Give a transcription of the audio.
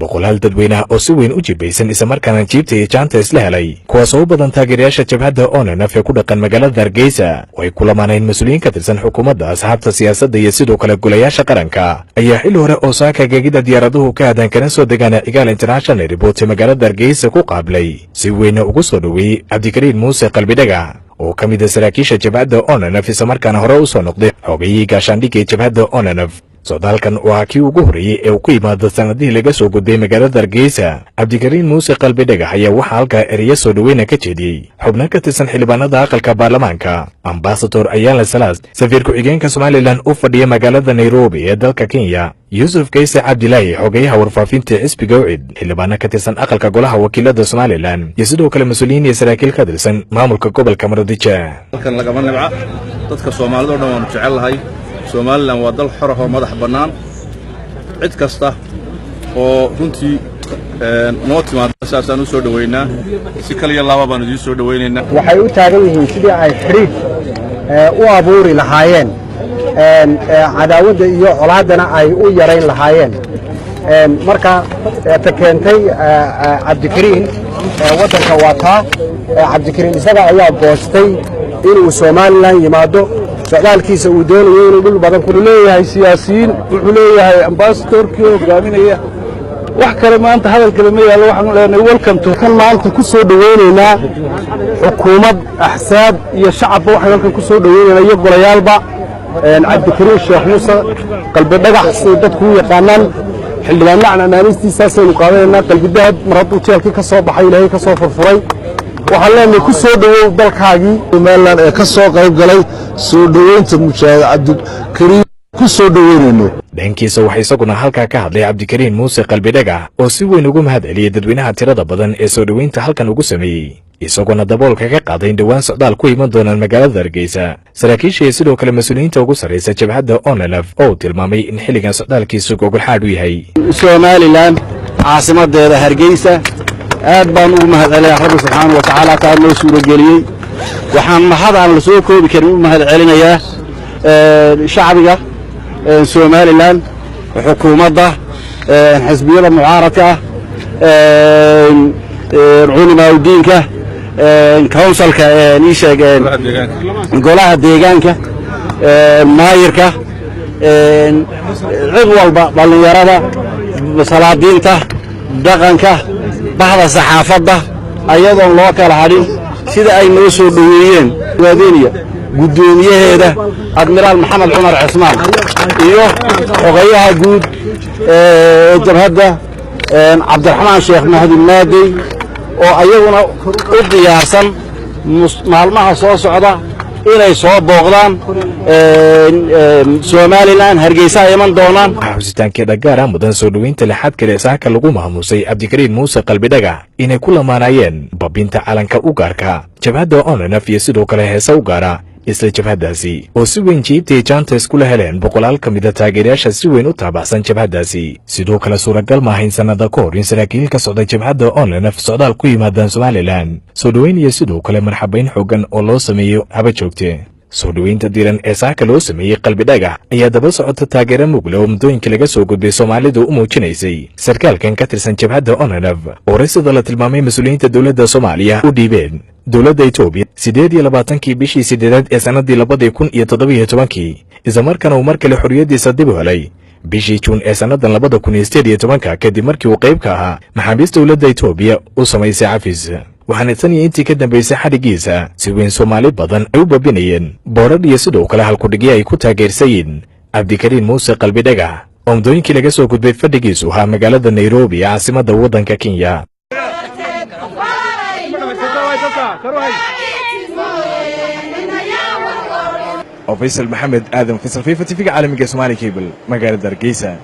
boqolaal dadweynaha oo si weyn u jibaysan isla markaana jiibta iyo jaanta isla helay kuwaas oo badan taageerayaasha jabhadda ONLF ee ku dhaqan magaalada Hargeysa way ku lamaaneen mas'uuliyiin ka tirsan xukuumadda asxaabta siyaasadda iyo sidoo kale golayaasha qaranka ayaa xilli hore oo Saaka gegida diyaaraduhu ka aadan kana soo degaana Igaal International Airport ee magaalada Hargeysa ku qaablay si weyn ugu soo dhaweeyay Cabdikariin Muuse Qalbi Dhagax oo ka mid ah saraakiisha jabhadda ONLF isla markaana hore u soo noqday xogayihii gaashaandhigga ee jabhadda ONLF sodaalkan waa kii ugu horeeyay ee uu ku yimaado sanadihii laga soo gudbay magaalada Hargeysa Cabdikariin Muuse Qalbi Dhagax ayaa waxa halka ereyo soo dhaweyn ka jeediyay xubno ka tirsan xildhibaanada aqalka baarlamaanka ambassador Ahayn safiir ku-xigeenka Somaliland u fadhiya magaalada Nairobi ee dalka Kenya Yusuf Kaise Abdillahi xogayaha warfaafinta xisbiga UCID xildhibaano ka tirsan aqalka golaha wakiilada Somaliland iyo sidoo kale mas'uuliyiin iyo saraakiil ka tirsan maamulka gobolka Maroodijo halkan laga nabca dadka Soomaalidu dhan waan jecel lahay Somaliland waa dal xor ah oo madax bannaan cid kasta oo runtii noo timaado asaasaan u soo dhaweynaa si kaliya laba baan idin soo dhaweynaynaa waxay u taagan yihiin sidii ay xiriir u abuuri lahaayeen cadaawada iyo colaadana ay u yareyn lahaayeen marka ta keentay Cabdikariin wadanka wataa Cabdikariin isaga ayaa goostay inuu Somaliland yimaado socdaalkiisa uu doonayo inuu dhul badan ku leeyahay siyaasiyiin wuxuu leeyahay ambassadorkii hogaaminaya wax kale maanta hadal kale ma yaalo waxaan leenahay welcome to kan maanta ku soo dhaweynaynaa xukuumad axsaab iyo shacabba waxaan halkan ku soo dhaweynaynaa iyo golayaalba Cabdikariin Sheekh Muuse Qalbi Dhagax si dadku u yaqaanaan xildhibaanna anaanistiisa aynu qaadanaynaa qalbi dahab maradu jeelkii ka soo baxay ilaahay ka soo furfuray waxaan leenahay ku soo dhawow dalkaagii Somaliland ee ka soo qayb galay soo dhaweynta mujaahid Cabdikariin ku soo dhaweynayno dhankiisa waxa isaguna halka ka hadlay Cabdikariin Muuse Qalbi Dhagax oo si weyn ugu mahadceliyay dadweynaha tirada badan ee soo dhaweynta halkan ugu sameeyay isaguna daboolka ka qaaday dhawaan socdaal ku iman doonaan magaalada Hargeysa saraakiisha iyo sidoo kale mas'uuliyiinta ugu sareysa jabhadda ONLF oo tilmaamay in xilligan socdaalkiisu gogol xaad u yahay Somaliland caasimadeeda Hargeysa aad baan ugu mahadcelinayaa Rabbi subhanahu wa ta'ala ka noo suuro geliyay waxaan mahadaan la soo koobi karin u mahadcelinayaa shacbiga Somaliland xukuumadda xisbiyada mucaaradka culimada diinka councilka ni sheegeen golaha deegaanka maayirka cid walba dhalinyarada salaadiinta dhaqanka bahda saxaafadda ayadoon loo kala hadhin sida ay noo soo dhaweeyeen waadiiniya gudoomiyaheeda admiraal Maxamed Cumar Cismaan iyo xogayaha guud jabhadda Cabdiraxmaan Sheekh Mahdi Maadey oo ayaguna u diyaarsan maalmaha soo socda inay soo booqdaan Somaliland Hargeysa iman doonaan xusitaanka dhagaara mudan soo dhaweynta lixaad kale Saaka lagu maamusay Cabdikariin Muuse Qalbi Dhagax inay ku lamaanayeen babinta calanka u gaarka jabhadda ONLF iyo sidoo kale heesa u gaara isla jabhadaasi oo si weyn jiibtay jaanta isku la heleen boqolaal ka mid ah taageerayaasha si weyn u taabacsan jabhadaasi sidoo kale suuragal ma ahayn Sanado Kahor in saraakiil ka socda jabhadda ONLF socdaal ku yimaadaan Somaliland soo dhaweyn iyo sidoo kale marxabayn xooggan oo loo sameeyo haba joogte soo dhaweynta diiran ee Saaka loo sameeyay Qalbi Dhagax ayaa daba socota taageero mugle oo muddooyinka laga soo gudbay Soomaalidu u muujinaysay sarkaalkan ka tirsan jabhadda ONLF oo sida la tilmaamay mas'uuliyiinta dawladda Soomaaliya u dhiibeen dawladda Itoobiya 28 bishii 8 ee sanadii 2017 isla markaana uu markale xorriyadiisa dib u helay bishii Juun ee sanadan 2018 kadib markii uu qayb ka ahaa maxaabiista dawladda Itoobiya u samaysay cafis waxaana tan iyo intii ka dambeysay xarigiisa si weyn Soomaali badan ay u babinayeen boorar iyo sidoo kale halkudhigyo ay ku taageersayeen Cabdikariin Muuse Qalbi Dhagax oo muddooyinkii laga soo gudbay fadhigiisu ahaa magaalada Nairobi caasimadda waddanka Kenya وفيصل محمد آدم فيصل في تيفيق عالمي كسومالي كيبل مقالة درقيسة